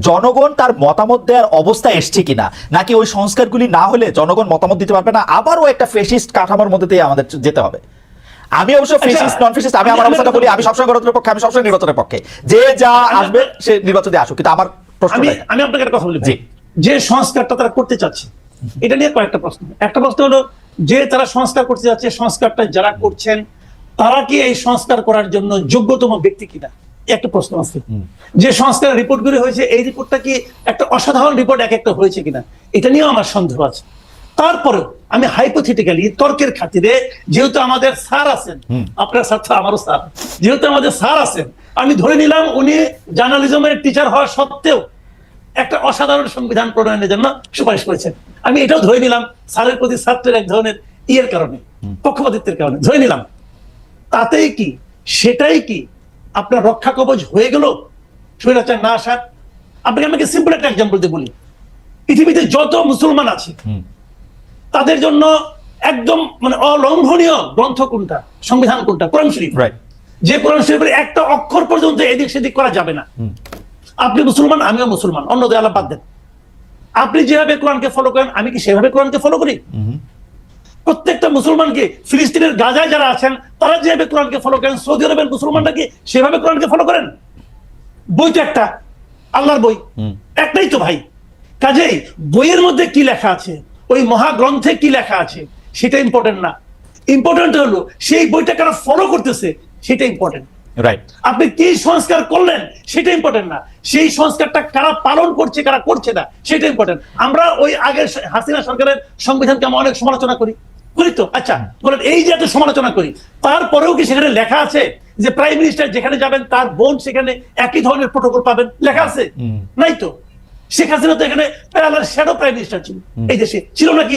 জনগণ তার মতামত দেওয়ার অবস্থা এসছে কিনা, নাকি ওই সংস্কারগুলি না হলে জনগণ মতামত দিতে পারবে না, আবারও একটা ফেসিস্ট কাঠামোর মধ্যে দিয়ে আমাদের যেতে হবে? আমি অবশ্য ফেসিস্ট নন ফেসিস্ট, আমি আমার অবস্থাটা বলি, আমি সবসময় গণতন্ত্রের পক্ষে, আমি সবসময় নির্বাচনের পক্ষে, যে যা আসবে সে নির্বাচন দিয়ে আসুক, কিন্তু আমার প্রশ্ন আমি আপনাকে একটা কথা বলি, যে সংস্কারটা তারা করতে চাচ্ছে এটা নিয়ে কয়েকটা প্রশ্ন। একটা প্রশ্ন হলো যে তারা সংস্কার করতে যাচ্ছে, সংস্কারটা যারা করছেন তারা কি এই সংস্কার করার জন্য যোগ্যতম ব্যক্তি কিনা, একটা প্রশ্ন আছে। যে সংস্কারের রিপোর্টগুলি হয়েছে এই রিপোর্টটা কি একটা অসাধারণ রিপোর্ট এক একটা হয়েছে কিনা, এটা নিয়েও আমার সন্দেহ আছে। তারপরেও আমি হাইপোথেটিক্যালি তর্কের খাতিরে, যেহেতু আমাদের স্যার আছেন, আপনার স্যার তো আমারও স্যার, যেহেতু আমাদের স্যার আছেন, আমি ধরে নিলাম উনি জার্নালিজমের টিচার হওয়া সত্ত্বেও একটা অসাধারণ সংবিধান প্রণয়নের জন্য সুপারিশ করেছেন। আমি এটাও ধরে নিলাম স্যারের প্রতি ছাত্রের এক ধরনের ইয়ের কারণে, পক্ষপাতিত্বের কারণে ধরে নিলাম। তাতেই কি সেটাই কি আপনার রক্ষা কবচ হয়ে গেল স্বৈরাচার না আসার? আপনাকে আমাকে সিম্পল একটা এক্সাম্পল দিয়ে বলি, পৃথিবীতে যত মুসলমান আছে তাদের জন্য একদম মানে অলঙ্ঘনীয় গ্রন্থ কোনটা, সংবিধান কোনটা? কোরআন শরীফ। যে কোরআন শরীফের একটা অক্ষর পর্যন্ত এদিক সেদিক করা যাবে না। আপনি মুসলমান, আমিও মুসলমান, অন্য দেয়ালা বাদ দেন। আপনি যেভাবে কোরআনকে ফলো করেন আমি কি সেভাবে কোরআনকে ফলো করি? প্রত্যেকটা মুসলমানকে, ফিলিস্তিনের গাজায় যারা আছেন তারা যেভাবে কোরআনকে ফলো করেন, সৌদি আরবের মুসলমানরা কি সেভাবে কোরআনকে ফলো করেন? বই তো একটা, আল্লাহর বই একটাই তো ভাই। কাজেই বইয়ের মধ্যে কি লেখা আছে, ওই মহাগ্রন্থে কি লেখা আছে সেটা ইম্পর্টেন্ট না। ইম্পর্টেন্ট হলো সেই বইটা কারা ফলো করতেছে সেটা ইম্পর্টেন্ট। আপনি কি সংস্কার করলেন সেটা ইম্পর্টেন্ট না, সেই সংস্কারটা কারা পালন করছে কারা করছে না সেটা ইম্পর্টেন্ট। আমরা ওই আগের হাসিনা সরকারের সংবিধানকে আমরা অনেক সমালোচনা করি তো, আচ্ছা বলেন এই যে এত সমালোচনা করি, তারপরেও কি সেখানে লেখা আছে যে প্রাইম মিনিস্টার যেখানে যাবেন তার বোন সেখানে একই ধরনের প্রটোকল পাবেন? লেখা আছে? নাই তো। শেখ হাসিনা তো এখানে প্যারালাল শ্যাডো প্রাইম মিনিস্টার ছিল এই দেশে, ছিল নাকি?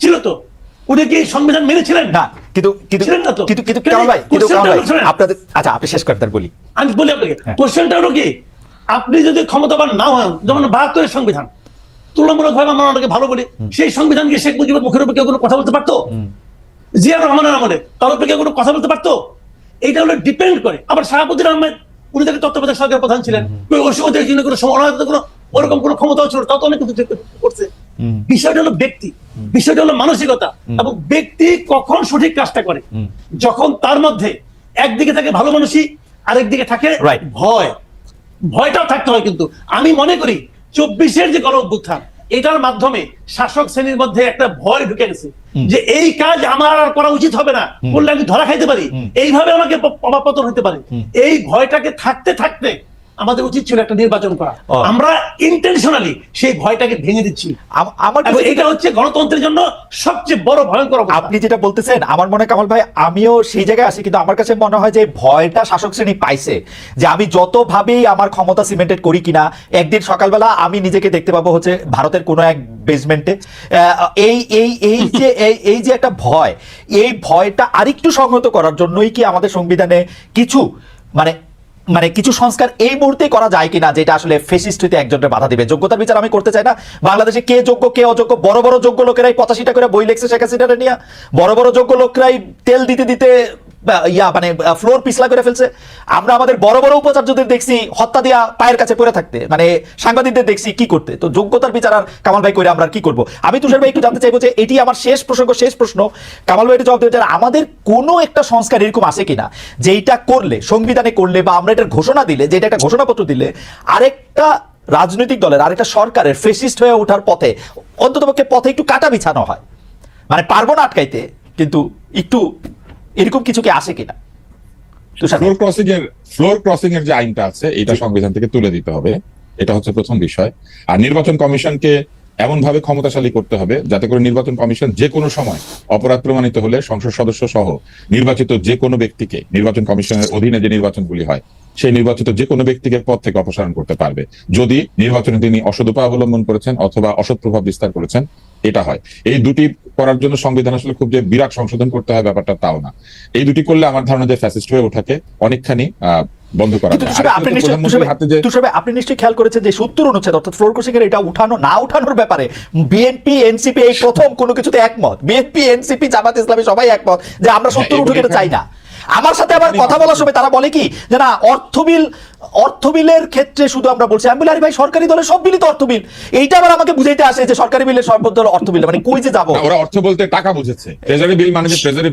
ছিল তো। উনি কি সংবিধান মেনেছিলেন? না, কিন্তু কামাল ভাই, আপনাদের, আচ্ছা আপনি শেষ করতে বলি, আমি বলি আপনাকে কোশ্চেনটা হলো কি, আপনি যদি ক্ষমতাবান না হন, যেমন ৭২-এর সংবিধান তুলনামূলক ভাবে আমরা অনেকে ভালো বলি, সেই সংবিধানকে শেখ মুজিবের মুখের উপর কেউ কোনো কথা বলতে পারতো? জিয়া রহমানের আমলে তার উপরে কেউ কোনো কথা বলতে পারতো? এইটা হলো ডিপেন্ড করে। আবার শাহাবুদ্দিন আহমেদ, উনি তাকে তত্ত্বাবধায়ক সরকারের প্রধান ছিলেন, ওই সময় কোনো সমালোচনা কোনো ওরকম কোনো ক্ষমতাও ছিল, তত অনেক কিছু করছে। বিষয়টা হলো ব্যক্তি, বিষয়টা হলো মানসিকতা, এবং ব্যক্তি কখন সঠিক কাজটা করে, যখন তার মধ্যে একদিকে থাকে ভালো মানুষই, আরেকদিকে থাকে ভয়। ভয়টাও থাকতে হয়। কিন্তু আমি মনে করি ২৪-এর যে গণ অভ্যুত্থান, এটার মাধ্যমে শাসক শ্রেণীর মধ্যে একটা ভয় ঢুকে গেছে যে এই কাজ আমার আর করা উচিত হবে না, করলে আমি ধরা খাইতে পারি, এইভাবে আমাকে অপপতন হতে পারে। এই ভয়টাকে থাকতে থাকতে আমাদের উচিত ছিল একটা নির্বাচন করা। আমরা ইন্টেনশনালি সেই ভয়টাকে ভেঙে দিচ্ছি। এটা হচ্ছে গণতন্ত্রের জন্য সবচেয়ে বড় ভয়ঙ্কর। আপনি যেটা বলতেছেন আমার মনে হয় কামাল ভাই, আমিও সেই জায়গায় আছি, কিন্তু আমার কাছে মনে হয় যে ভয়টা শাসক শ্রেণী পাইছে যে আমি যতভাবেই আমার ক্ষমতা সিমেন্টেড করি কিনা, একদিন সকালবেলা আমি নিজেকে দেখতে পাবো হচ্ছে ভারতের কোনো এক বেসমেন্টে। এই যে একটা ভয়, এই ভয়টা আরেকটু সংহত করার জন্যই কি আমাদের সংবিধানে কিছু মানে কিছু সংস্কার এই মুহূর্তে করা যায় কিনা, যেটা আসলে ফেসিস্ট হইতে একজনের বাধা দিবে? যোগ্যতার বিচার আমি করতে চাই না। বাংলাদেশে কে যোগ্য কে অযোগ্য, বড় বড় যোগ্য লোকেরাই ৮৫টা করে বই লেখছে শেখ হাসিনারে নিয়ে, বড় বড় যোগ্য লোকরাই তেল দিতে দিতে ফ্লোর পিছলা করে ফেলছে। আমরা আমাদের বড় বড় উপাচার্যদের দেখছি হত্যা দিয়া পায়ের কাছে পড়ে থাকতে, মানে সাংবাদিকদের দেখছি কি করতে। তো যোগ্যতার বিচার আর কামাল ভাই করে আমরা কি করবো? আমি তুষার ভাই একটু জানতে চাইবো যে এটি আমার শেষ প্রশ্ন, কামাল ভাই একটু জবাব দেবে, আমাদের কোনো একটা সংস্কার এরকম আছে কিনা যেটা করলে, সংবিধানে করলে বা আমরা এটার ঘোষণা দিলে, যেটা একটা ঘোষণাপত্র দিলে আরেকটা রাজনৈতিক দলের, আরেকটা সরকারের ফেসিস্ট হয়ে ওঠার পথে অন্ততপক্ষে পথে একটু কাটা বিছানো হয়? মানে পারবো না আটকাইতে, কিন্তু একটু এরকম কিছু কি আসে কিনা? ফ্লোর ক্রসিং এর যে আইনটা আছে এটা সংবিধান থেকে তুলে দিতে হবে, এটা হচ্ছে প্রথম বিষয়। আর নির্বাচন কমিশনকে এমন ভাবে ক্ষমতাশালী করতে হবে যাতে করে নির্বাচন কমিশন যে কোনো সময় অপরাধ প্রমাণিত হলে সংসদ সদস্য সহ নির্বাচিত যে কোনো ব্যক্তিকে, নির্বাচন কমিশনের অধীনে যে নির্বাচনগুলি হয় সেই নির্বাচিত যে কোনো ব্যক্তিকে পদ থেকে অপসারণ করতে পারবে যদি নির্বাচনে তিনি অসৎ উপায় অবলম্বন করেছেন অথবা অসৎ প্রভাব বিস্তার করেছেন। এটা হয়। এই দুটি করার জন্য সংবিধান আসলে খুব যে বিরাট সংশোধন করতে হয় ব্যাপারটা তাও না। এই দুটি করলে আমার ধারণা যে ফ্যাসিস্ট হয়ে ওঠাকে অনেকখানি বন্ধ করা যায়। আপনি নিশ্চয়ই খেয়াল করেছেন যে ৭০ অনুচ্ছেদ অর্থাৎ ফ্লোর ক্রসিং এর এটা উঠানো না উঠানোর ব্যাপারে বিএনপি এনসিপি এই প্রথম কোনো কিছুতে একমত। বিএনপি এনসিপি জামাত ইসলামী সবাই একমত যে আমরা ৭০ উঠে চাই না। আমার সাথে আবার কথা বলার সময় তারা বলে কি যে না অর্থ বিলের ক্ষেত্রে শুধু আমরা বলছি, আমি বলি আরে ভাই সরকারি দলের সব বিলই তো অর্থ বিল। এইটা আবার আমাকে বুঝাইতে আসে যে সরকারি বিলের সব দল অর্থ বিল, মানে কই যে যাবো। ওরা অর্থ বলতে টাকা বুঝেছে, ট্রেজারি বিল মানে যে ট্রেজারি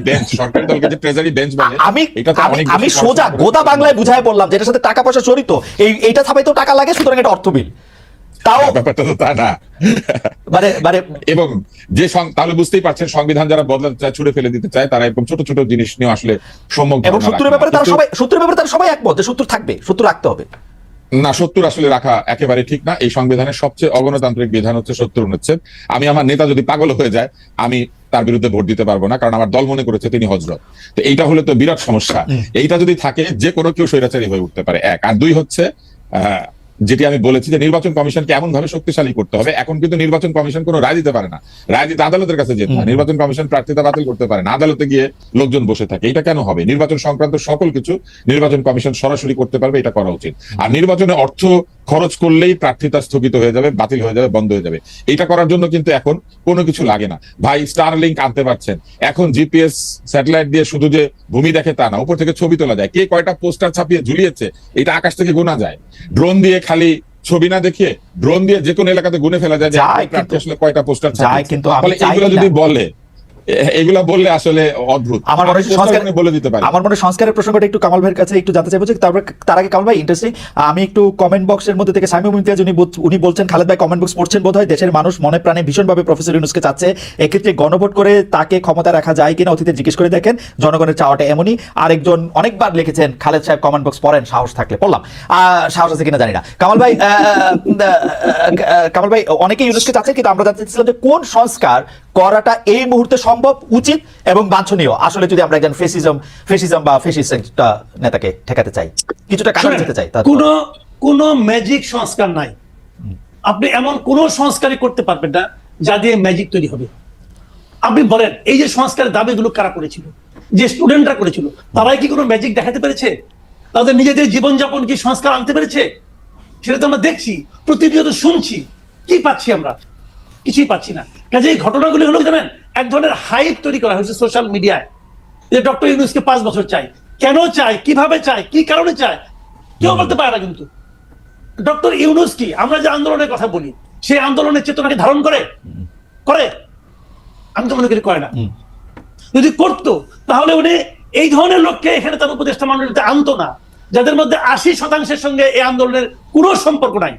বেঞ্চ, সরকারি দলকে যে ট্রেজারি বেঞ্চ বলে, এটা তো অনেক আমি সোজা গোদা বাংলায় বুঝায় বললাম যেটার সাথে টাকা পয়সা জড়িত, এইটা ছাপাই তো টাকা লাগে, সুতরাং এটা অর্থ বিল। তাও ব্যাপারটা তো তা না। মানে এবং যে তাহলে বুঝতেই পারছেন সংবিধান যারা বদলাতে চায়, ছুড়ে ফেলে দিতে চায়, তারা এরকম ছোট ছোট জিনিস নিয়ে আসলে সম্মুখ, এবং 70 ব্যাপারে তারা সবাই একমত যে 70 থাকবে, 70 রাখতে হবে না। 70 আসলে রাখা একেবারে ঠিক না। এই সংবিধানের সবচেয়ে অগণতান্ত্রিক বিধান হচ্ছে 70 অনুচ্ছেদ। আমি আমার নেতা যদি পাগল হয়ে যায়, আমি তার বিরুদ্ধে ভোট দিতে পারবো না, কারণ আমার দল মনে করেছে তিনি হযরত। তো এইটা হলে তো বিরাট সমস্যা। এইটা যদি থাকে, যে কোনো কেউ স্বৈরাচারী হয়ে উঠতে পারে, এক। আর দুই হচ্ছে যেটি আমি বলেছি যে নির্বাচন কমিশনকে এমন ভাবে শক্তিশালী করতে হবে। এখন কিন্তু নির্বাচন কমিশন কোনো রায় দিতে পারে না, রায় দিতে আদালতের কাছে যেতে হয়। নির্বাচন কমিশন প্রার্থিতা বাতিল করতে পারে না, আদালতে গিয়ে লোকজন বসে থাকে। এটা কেন হবে? নির্বাচন সংক্রান্ত সকল কিছু নির্বাচন কমিশন সরাসরি করতে পারবে, এটা করা উচিত। আর নির্বাচনে অর্থ খরচ করলেই প্রার্থিতা স্থগিত হয়ে যাবে, বাতিল হয়ে যাবে, বন্ধ হয়ে যাবে। এটা করার জন্য কিন্তু এখন কোনো কিছু লাগে না ভাই। স্টারলিংক আনতে পারছেন, এখন জিপিএস স্যাটেলাইট দিয়ে শুধু যে ভূমি দেখে তা না, উপর থেকে ছবি তোলা যায়, কে কয়টা পোস্টার ছাপিয়ে ঝুলিয়েছে এটা আকাশ থেকে গোনা যায়। ড্রোন দিয়ে খালি ছবি না দেখিয়ে ড্রোন দিয়ে যে কোনো এলাকাতে গুনে ফেলা যায় যে প্রার্থী আসলে কয়টা পোস্টার ছাপিয়েছে। ফলে এগুলো যদি বলে, এগুলা বললে আসলে অদ্ভুত। আমার মনে হয় সংস্কার বলে দিতে পারে। আমার মনে হয় সংস্কারের প্রসঙ্গটা একটু কামাল ভাইয়ের কাছে একটু জানতে চাইবো যে তার আগে কামাল ভাই ইন্টারেস্টিং, আমি একটু কমেন্ট বক্সের মধ্যে থেকে সাইমুম ইমতিয়াজ উনি বলছেন, খালেদ ভাই কমেন্ট বক্স পড়ছেন বোধহয়, দেশের মানুষ মনে প্রাণে ভীষণভাবে প্রফেসর ইউনূসকে চাচ্ছে, এক্ষেত্রে গণভোট করে তাকে ক্ষমতা রাখা যায় কিনা অতীতে জিজ্ঞেস করে দেখেন, জনগণের চাওয়াটা এমনই। আরেকজন অনেকবার লিখেছেন খালেদ সাহেব কমেন্ট বক্স পড়েন, সাহস থাকলে। পড়লাম, সাহস আছে কিনা জানি না। কামাল ভাই অনেকে ইউনূসকে চাচ্ছে, কিন্তু আমরা জানতে চাচ্ছিলাম যে কোন সংস্কার করাটা এই মুহূর্তে সম্ভব, উচিত এবং বাঞ্ছনীয়, আসলে যদি আমরা একজন ফেসিজম বা ফেসিস্ট নেতাকে ঠেকাতে চাই, কিছুটা কাটাতে যেতে চাই। কোন ম্যাজিক সংস্কার নাই। আপনি এমন কোন সংস্কারই করতে পারবেন না যা দিয়ে ম্যাজিক তৈরি হবে। আপনি বলেন, এই যে সংস্কারের দাবিগুলো কারা করেছিল? যে স্টুডেন্টরা করেছিল, তারাই কি কোনো ম্যাজিক দেখাতে পেরেছে? তাদের নিজেদের জীবনযাপন কি সংস্কার আনতে পেরেছে? সেটা তো আমরা দেখছি, প্রতিনিয়ত শুনছি। কি পাচ্ছি আমরা? কিছুই পাচ্ছি না। কাজে এই ঘটনাগুলি হলো, জানেন, এক ধরনের হাইপ তৈরি করা হয়েছে সোশ্যাল মিডিয়ায় যে ডক্টর ইউনূসকে 5 বছর চাই। কেন চাই, কিভাবে চাই, কি কারণে চাই, কেউ বলতে পারে না। কিন্তু ডক্টর ইউনূস কি, আমরা যে আন্দোলনের কথা বলি, সেই আন্দোলনের চেতনাকে ধারণ করে? আমি তো মনে করি করে না। যদি করতো তাহলে উনি এই ধরনের লোককে এখানে তার উপদেষ্টা মণ্ডলীতে আনতো না, যাদের মধ্যে 80% সঙ্গে এই আন্দোলনের কোনো সম্পর্ক নাই,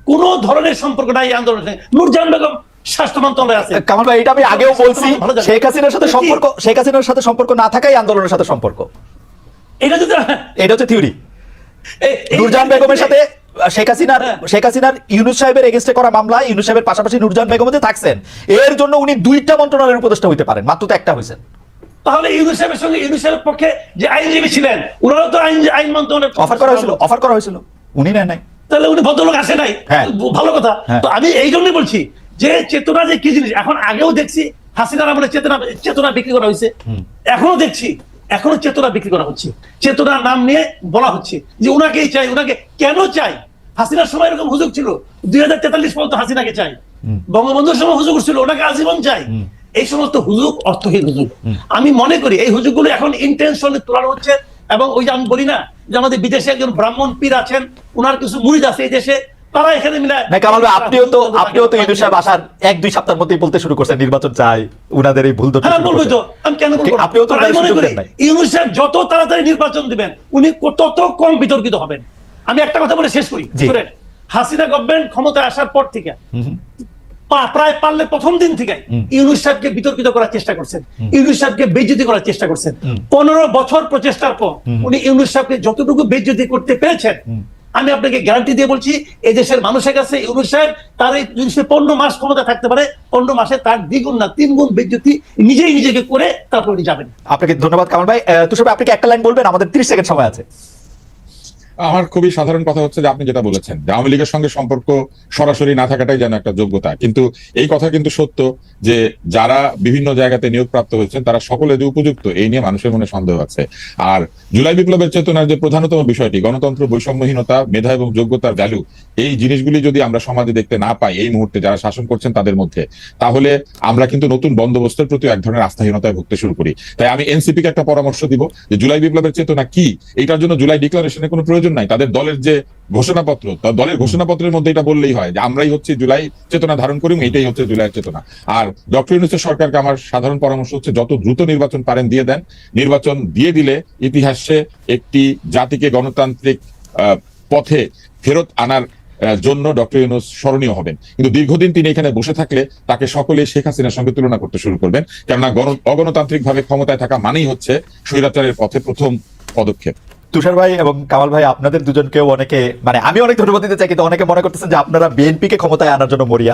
কোন ধরনের সম্পর্ক নাই এই আন্দোলনের। নূরজাহান বেগম স্বাস্থ্য মন্ত্রণালয়ে আছে। কামাল ভাই, এটা আমি আগেও বলছি, শেখ হাসিনার সাথে সম্পর্ক না থাকাই আন্দোলনের সাথে সম্পর্ক। এটা হচ্ছে থিওরি। নূরজাহান বেগমের সাথে শেখ হাসিনার ইউনূস সাহেবের এগেইনস্টে করা মামলা, ইউনূস সাহেবের পাশাপাশি নূরজাহান বেগম যে থাকছেন, এর জন্য উনি 2টা মন্ত্রণালয়ের উপদেষ্টা হইতে পারেন, মাত্র তো একটা হয়েছেন। তাহলে ইউনূস সাহেবের সঙ্গে ইউনূস সাহেবের পক্ষে যে আইনজীবী ছিলেন, ওনারও তো আইন মন্ত্রণালয় অফার করা হয়েছিল, উনি নেন নাই। তাহলে উনি ভদ্রলোক আসে নাই, ভালো কথা। তো আমি এই জন্যই বলছি যে চেতনা যে কি জিনিস, এখন আগেও দেখছি হাসিনার আমলে চেতনা বিক্রি করা হয়েছে, এখনো দেখছি, এখনো চেতনা বিক্রি করা হচ্ছে। চেতনার নাম নিয়ে বলা হচ্ছে যে উনাকেই চাই, উনাকে কেন চাই? হাসিনার সময় এরকম হুজুগ ছিল, 2043 পর্যন্ত হাসিনাকে চাই। বঙ্গবন্ধুর সময় হুজুগ ছিল, ওনাকে আজীবন চাই। এই সমস্ত হুজুগ অর্থহীন হুজুগ। আমি মনে করি এই হুজুগগুলো এখন ইন্টেনশনালি তোলানো হচ্ছে। এবং ওই যে আমি বলি না যে আমাদের বিদেশে একজন ব্রাহ্মণ পীর আছেন, ওনার কিছু মুরিদ আছে এই দেশে, তারা এখানে মিলায়। কামাল ভাই, আপনিও তো ইউনূস সাহেব আসার 1-2 সপ্তাহের মধ্যেই বলতে শুরু করছেন নির্বাচন চাই, উনাদের এই ভুল ধরতে। হ্যাঁ, বলবো তো, আমি কেন বলবো? আপনিও তো মনে করি ইউনূস সাহেব যত তাড়াতাড়ি নির্বাচন দিবেন, উনি তত কম বিতর্কিত হবেন। আমি একটা কথা বলে শেষ করি। হাসিনা গভর্নমেন্ট ক্ষমতায় আসার পর থেকে প্রায় পারলে প্রথম দিন থেকে ইউনূস সাহেবকে বিতর্কিত করার চেষ্টা করছেন, ইউনূস সাহেবকে বেইজ্জতি করার চেষ্টা করছেন। 15 বছর প্রচেষ্টার পর উনি ইউনূস সাহেবকে যতটুকু বেইজ্জতি করতে পেরেছেন, আমি আপনাকে গ্যারান্টি দিয়ে বলছি, এই দেশের মানুষের কাছে ইউনূস সাহেব তার এই 15 মাস ক্ষমতা থাকতে পারে, 15 মাসে তার 2 গুণ না 3 গুণ বেইজ্জতি নিজেকে করে তারপর উনি যাবেন। আপনাকে ধন্যবাদ কামাল ভাই। তুষার ভাই, আপনি কি একটা লাইন বলবেন? আমাদের 30 সেকেন্ড সময় আছে। আমার খুবই সাধারণ কথা হচ্ছে যে আপনি যেটা বলেছেন যে আওয়ামী লীগের সঙ্গে সম্পর্ক সরাসরি না থাকাটাই যেন একটা যোগ্যতা, কিন্তু এই কথা কিন্তু সত্য যে যারা বিভিন্ন জায়গাতে নিয়োগপ্রাপ্ত হয়েছেন তারা সকলে যে উপযুক্ত এই নিয়ে মানুষের মনে সন্দেহ আছে। আর জুলাই বিপ্লবের চেতনার যে প্রধানতম বিষয়টি গণতন্ত্র, বৈষম্যহীনতা, মেধা এবং যোগ্যতার ভ্যালু, এই জিনিসগুলি যদি আমরা সমাজে দেখতে না পাই এই মুহূর্তে যারা শাসন করছেন তাদের মধ্যে, তাহলে আমরা কিন্তু নতুন বন্দোবস্তের প্রতি এক ধরনের আস্থাহীনতায় ভুগতে শুরু করি। তাই আমি এনসিপিকে একটা পরামর্শ দিব যে জুলাই বিপ্লবের চেতনা কি, এটার জন্য জুলাই ডিক্লারেশনের কোনো প্রয়োজন নাই। তাদের দলের যে ঘোষণাপত্র, দলের ঘোষণাপত্রের মধ্যে এটা বললেই হয় যে আমরাই হচ্ছে জুলাই চেতনা ধারণ করি, এটাই হচ্ছে জুলাইয়ের চেতনা। আর ডক্টর ইউনূসের সরকারকে আমার সাধারণ পরামর্শ হচ্ছে যত দ্রুত নির্বাচন পারেন দিয়ে দেন। নির্বাচন দিয়ে দিলে ইতিহাসে একটি জাতিকে গণতান্ত্রিক পথে ফেরত আনার জন্য ডক্টর ইউনূস স্মরণীয় হবেন। কিন্তু দীর্ঘদিন তিনি এখানে বসে থাকলে তাকে সকলে শেখ হাসিনার সঙ্গে তুলনা করতে শুরু করবেন, কেননা অগণতান্ত্রিক ভাবে ক্ষমতায় থাকা মানেই হচ্ছে স্বৈরাচারের পথে প্রথম পদক্ষেপ। তুষার ভাই এবং কামাল ভাই, আপনাদের দুজনকেও অনেকে, মানে আমি অনেক ধন্যবাদ দিতে চাই, কিন্তু অনেকে মনে করতেছেন যে আপনারা বিএনপিকে ক্ষমতায় আনার জন্য মরিয়া।